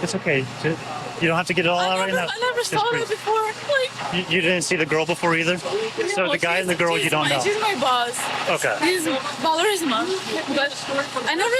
It's okay. You don't have to get it all out right now. I never saw her before. Like, you didn't see the girl before either? So the guy and the girl you don't know? She's my boss. Okay. She's Valorisma. But I never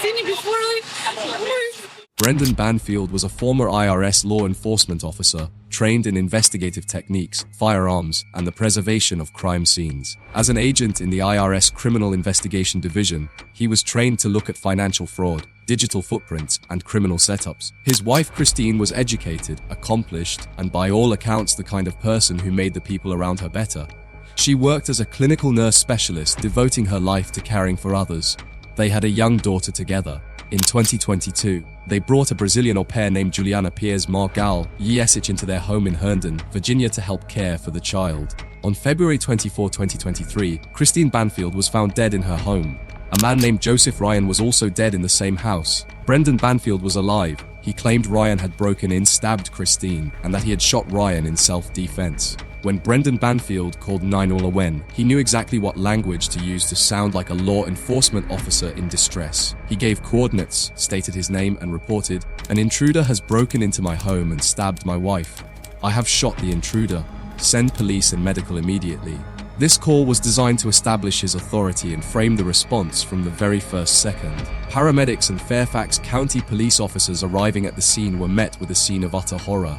seen it before. Like, Brendan Banfield was a former IRS law enforcement officer, trained in investigative techniques, firearms, and the preservation of crime scenes. As an agent in the IRS Criminal Investigation Division, he was trained to look at financial fraud, digital footprints, and criminal setups. His wife Christine was educated, accomplished, and by all accounts the kind of person who made the people around her better. She worked as a clinical nurse specialist, devoting her life to caring for others. They had a young daughter together. In 2022, they brought a Brazilian au pair named Juliana Peres Magalhães into their home in Herndon, Virginia to help care for the child. On February 24, 2023, Christine Banfield was found dead in her home. A man named Joseph Ryan was also dead in the same house. Brendan Banfield was alive. He claimed Ryan had broken in, stabbed Christine, and that he had shot Ryan in self-defense. When Brendan Banfield called 911, he knew exactly what language to use to sound like a law enforcement officer in distress. He gave coordinates, stated his name, and reported, "An intruder has broken into my home and stabbed my wife. I have shot the intruder. Send police and medical immediately." This call was designed to establish his authority and frame the response from the very first second. Paramedics and Fairfax County police officers arriving at the scene were met with a scene of utter horror.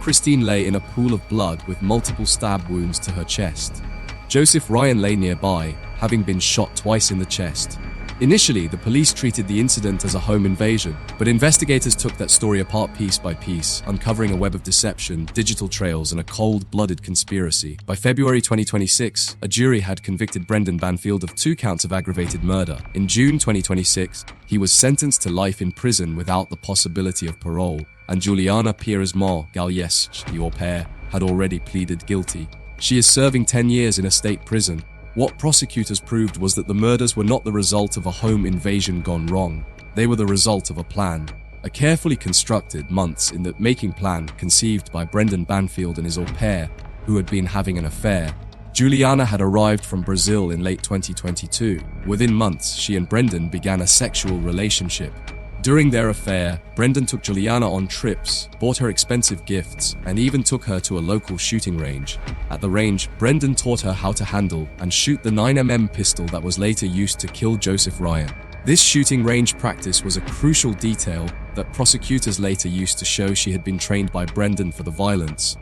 Christine lay in a pool of blood with multiple stab wounds to her chest. Joseph Ryan lay nearby, having been shot twice in the chest. Initially, the police treated the incident as a home invasion, but investigators took that story apart piece by piece, uncovering a web of deception, digital trails, and a cold-blooded conspiracy. By February 2026, a jury had convicted Brendan Banfield of 2 counts of aggravated murder. In June 2026, he was sentenced to life in prison without the possibility of parole, and Juliana Peres Magalhães, the au pair, had already pleaded guilty. She is serving 10 years in a state prison. What prosecutors proved was that the murders were not the result of a home invasion gone wrong. They were the result of a plan. A carefully constructed, months in the making plan conceived by Brendan Banfield and his au pair, who had been having an affair. Juliana had arrived from Brazil in late 2022. Within months, she and Brendan began a sexual relationship. During their affair, Brendan took Juliana on trips, bought her expensive gifts, and even took her to a local shooting range. At the range, Brendan taught her how to handle and shoot the 9mm pistol that was later used to kill Joseph Ryan. This shooting range practice was a crucial detail that prosecutors later used to show she had been trained by Brendan for the violence.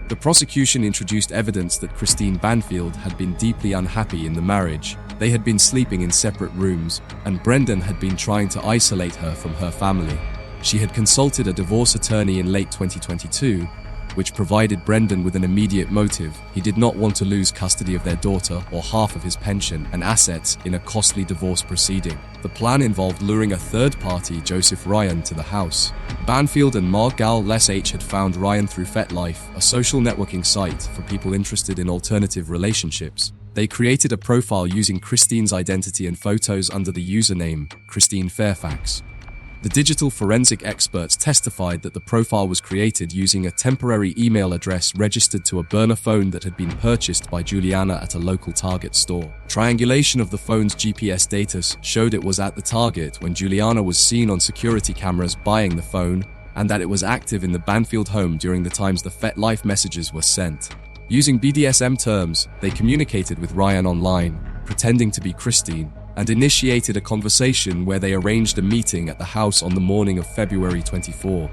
The prosecution introduced evidence that Christine Banfield had been deeply unhappy in the marriage. They had been sleeping in separate rooms, and Brendan had been trying to isolate her from her family. She had consulted a divorce attorney in late 2022, which provided Brendan with an immediate motive. He did not want to lose custody of their daughter or half of his pension and assets in a costly divorce proceeding. The plan involved luring a third party, Joseph Ryan, to the house. Banfield and Magalhães had found Ryan through FetLife, a social networking site for people interested in alternative relationships. They created a profile using Christine's identity and photos under the username Christine Fairfax. The digital forensic experts testified that the profile was created using a temporary email address registered to a burner phone that had been purchased by Juliana at a local Target store. Triangulation of the phone's GPS data showed it was at the Target when Juliana was seen on security cameras buying the phone, and that it was active in the Banfield home during the times the FetLife messages were sent. Using BDSM terms, they communicated with Ryan online, pretending to be Christine, and initiated a conversation where they arranged a meeting at the house on the morning of February 24.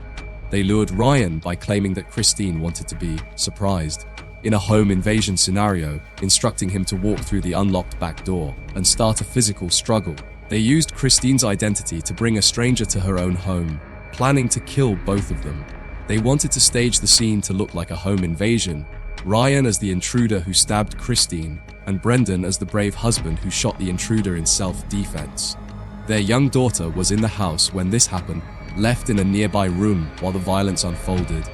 They lured Ryan by claiming that Christine wanted to be surprised in a home invasion scenario, instructing him to walk through the unlocked back door and start a physical struggle. They used Christine's identity to bring a stranger to her own home, planning to kill both of them. They wanted to stage the scene to look like a home invasion, Ryan as the intruder who stabbed Christine, and Brendan as the brave husband who shot the intruder in self-defense. Their young daughter was in the house when this happened, left in a nearby room while the violence unfolded.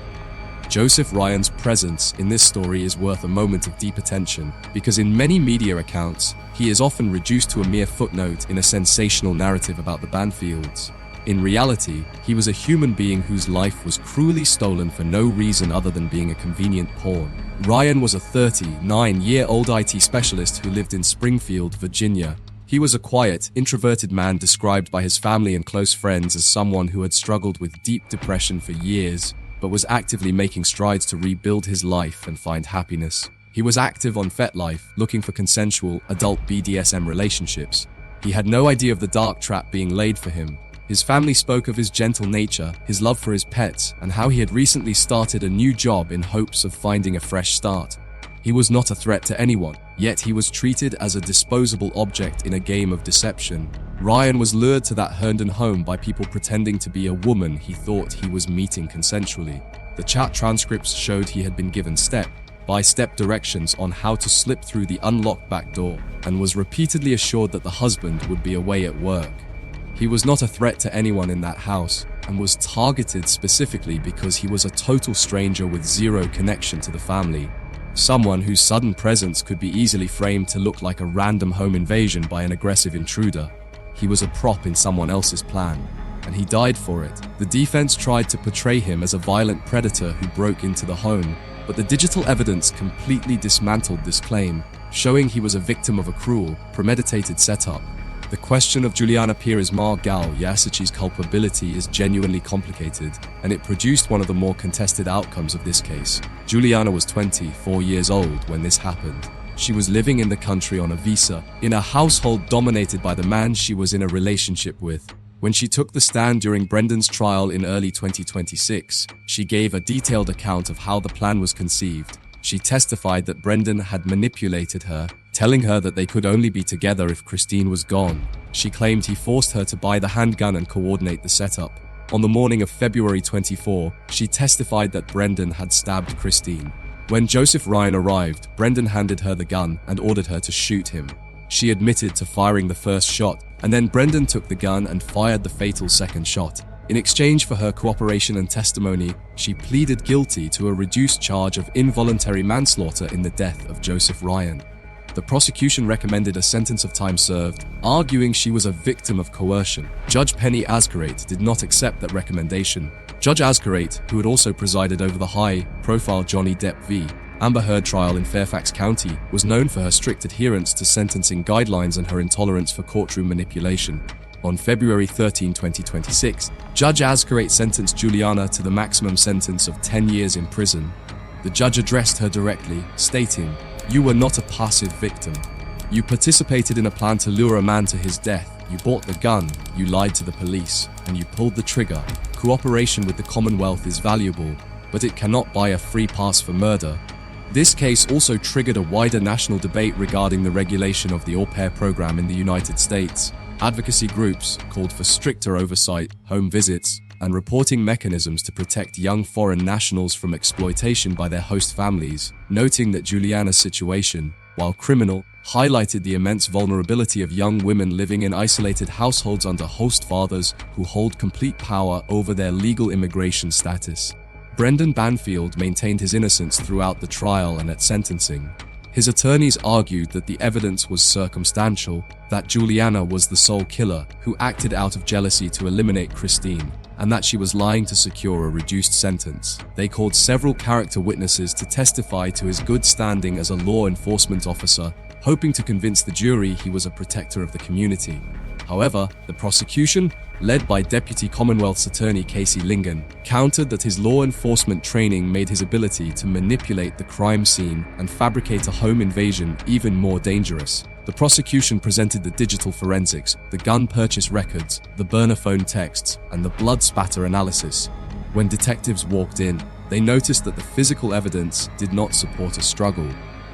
Joseph Ryan's presence in this story is worth a moment of deep attention, because in many media accounts, he is often reduced to a mere footnote in a sensational narrative about the Banfields. In reality, he was a human being whose life was cruelly stolen for no reason other than being a convenient pawn. Ryan was a 39-year-old IT specialist who lived in Springfield, Virginia. He was a quiet, introverted man described by his family and close friends as someone who had struggled with deep depression for years, but was actively making strides to rebuild his life and find happiness. He was active on FetLife, looking for consensual, adult BDSM relationships. He had no idea of the dark trap being laid for him. His family spoke of his gentle nature, his love for his pets, and how he had recently started a new job in hopes of finding a fresh start. He was not a threat to anyone, yet he was treated as a disposable object in a game of deception. Ryan was lured to that Herndon home by people pretending to be a woman he thought he was meeting consensually. The chat transcripts showed he had been given step-by-step directions on how to slip through the unlocked back door, and was repeatedly assured that the husband would be away at work. He was not a threat to anyone in that house, and was targeted specifically because he was a total stranger with zero connection to the family. Someone whose sudden presence could be easily framed to look like a random home invasion by an aggressive intruder. He was a prop in someone else's plan, and he died for it. The defense tried to portray him as a violent predator who broke into the home, but the digital evidence completely dismantled this claim, showing he was a victim of a cruel, premeditated setup. The question of Juliana Peres Magalhães' culpability is genuinely complicated, and it produced one of the more contested outcomes of this case. Juliana was 24 years old when this happened. She was living in the country on a visa, in a household dominated by the man she was in a relationship with. When she took the stand during Brendan's trial in early 2026, she gave a detailed account of how the plan was conceived. She testified that Brendan had manipulated her, telling her that they could only be together if Christine was gone. She claimed he forced her to buy the handgun and coordinate the setup. On the morning of February 24, she testified that Brendan had stabbed Christine. When Joseph Ryan arrived, Brendan handed her the gun and ordered her to shoot him. She admitted to firing the first shot, and then Brendan took the gun and fired the fatal second shot. In exchange for her cooperation and testimony, she pleaded guilty to a reduced charge of involuntary manslaughter in the death of Joseph Ryan. The prosecution recommended a sentence of time served, arguing she was a victim of coercion. Judge Penny Ascarate did not accept that recommendation. Judge Ascarate, who had also presided over the high-profile Johnny Depp v. Amber Heard trial in Fairfax County, was known for her strict adherence to sentencing guidelines and her intolerance for courtroom manipulation. On February 13, 2026, Judge Ascarate sentenced Juliana to the maximum sentence of 10 years in prison. The judge addressed her directly, stating, "You were not a passive victim. You participated in a plan to lure a man to his death. You bought the gun, you lied to the police, and you pulled the trigger. Cooperation with the Commonwealth is valuable, but it cannot buy a free pass for murder." This case also triggered a wider national debate regarding the regulation of the au pair program in the United States. Advocacy groups called for stricter oversight, home visits, and reporting mechanisms to protect young foreign nationals from exploitation by their host families, noting that Juliana's situation, while criminal, highlighted the immense vulnerability of young women living in isolated households under host fathers who hold complete power over their legal immigration status. Brendan Banfield maintained his innocence throughout the trial and at sentencing. His attorneys argued that the evidence was circumstantial, that Juliana was the sole killer who acted out of jealousy to eliminate Christine, and that she was lying to secure a reduced sentence. They called several character witnesses to testify to his good standing as a law enforcement officer, hoping to convince the jury he was a protector of the community. However, the prosecution, led by Deputy Commonwealth's Attorney Casey Lingen, countered that his law enforcement training made his ability to manipulate the crime scene and fabricate a home invasion even more dangerous. The prosecution presented the digital forensics, the gun purchase records, the burner phone texts, and the blood spatter analysis. When detectives walked in, they noticed that the physical evidence did not support a struggle.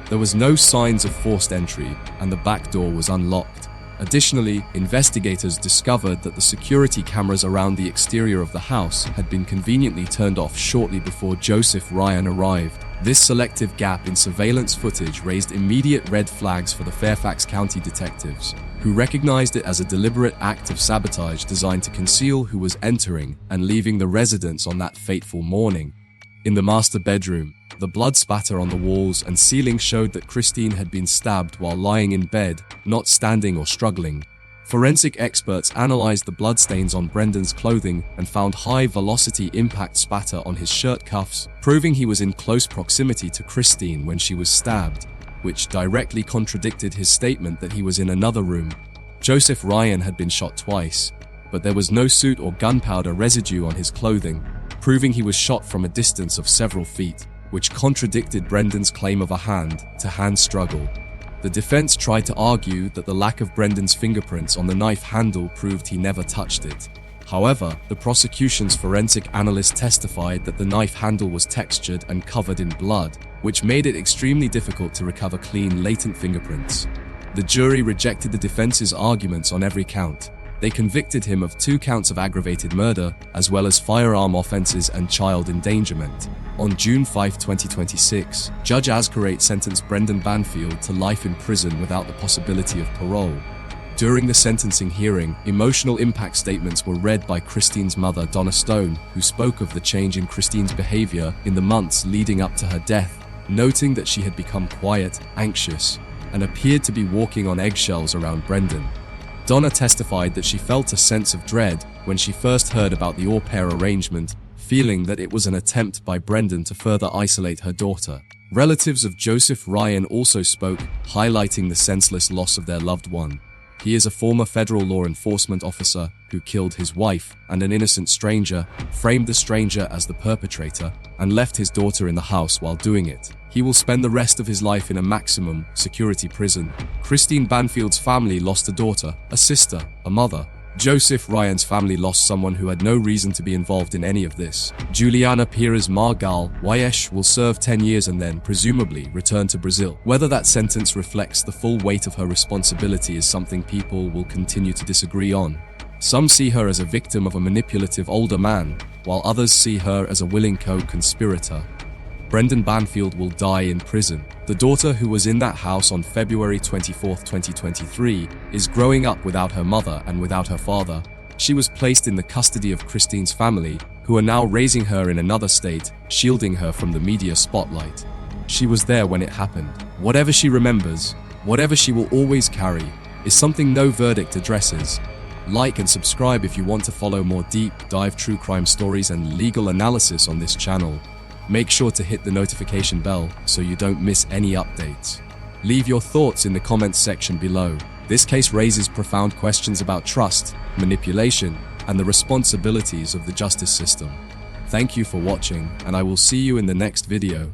There was no signs of forced entry, and the back door was unlocked. Additionally, investigators discovered that the security cameras around the exterior of the house had been conveniently turned off shortly before Joseph Ryan arrived. This selective gap in surveillance footage raised immediate red flags for the Fairfax County detectives, who recognized it as a deliberate act of sabotage designed to conceal who was entering and leaving the residence on that fateful morning. In the master bedroom, the blood spatter on the walls and ceiling showed that Christine had been stabbed while lying in bed, not standing or struggling. Forensic experts analyzed the bloodstains on Brendan's clothing and found high-velocity impact spatter on his shirt cuffs, proving he was in close proximity to Christine when she was stabbed, which directly contradicted his statement that he was in another room. Joseph Ryan had been shot twice, but there was no soot or gunpowder residue on his clothing, proving he was shot from a distance of several feet, which contradicted Brendan's claim of a hand-to-hand struggle. The defense tried to argue that the lack of Brendan's fingerprints on the knife handle proved he never touched it. However, the prosecution's forensic analyst testified that the knife handle was textured and covered in blood, which made it extremely difficult to recover clean, latent fingerprints. The jury rejected the defense's arguments on every count. They convicted him of 2 counts of aggravated murder, as well as firearm offenses and child endangerment. On June 5, 2026, Judge Azcarate sentenced Brendan Banfield to life in prison without the possibility of parole. During the sentencing hearing, emotional impact statements were read by Christine's mother, Donna Stone, who spoke of the change in Christine's behavior in the months leading up to her death, noting that she had become quiet, anxious, and appeared to be walking on eggshells around Brendan. Donna testified that she felt a sense of dread when she first heard about the au pair arrangement, feeling that it was an attempt by Brendan to further isolate her daughter. Relatives of Joseph Ryan also spoke, highlighting the senseless loss of their loved one. He is a former federal law enforcement officer who killed his wife, and an innocent stranger framed the stranger as the perpetrator and left his daughter in the house while doing it. He will spend the rest of his life in a maximum security prison. Christine Banfield's family lost a daughter, a sister, a mother. Joseph Ryan's family lost someone who had no reason to be involved in any of this. Juliana Peres Magalhães will serve 10 years and then, presumably, return to Brazil. Whether that sentence reflects the full weight of her responsibility is something people will continue to disagree on. Some see her as a victim of a manipulative older man, while others see her as a willing co-conspirator. Brendan Banfield will die in prison. The daughter who was in that house on February 24, 2023, is growing up without her mother and without her father. She was placed in the custody of Christine's family, who are now raising her in another state, shielding her from the media spotlight. She was there when it happened. Whatever she remembers, whatever she will always carry, is something no verdict addresses. Like and subscribe if you want to follow more deep dive true crime stories and legal analysis on this channel. Make sure to hit the notification bell so you don't miss any updates. Leave your thoughts in the comments section below. This case raises profound questions about trust, manipulation, and the responsibilities of the justice system. Thank you for watching, and I will see you in the next video.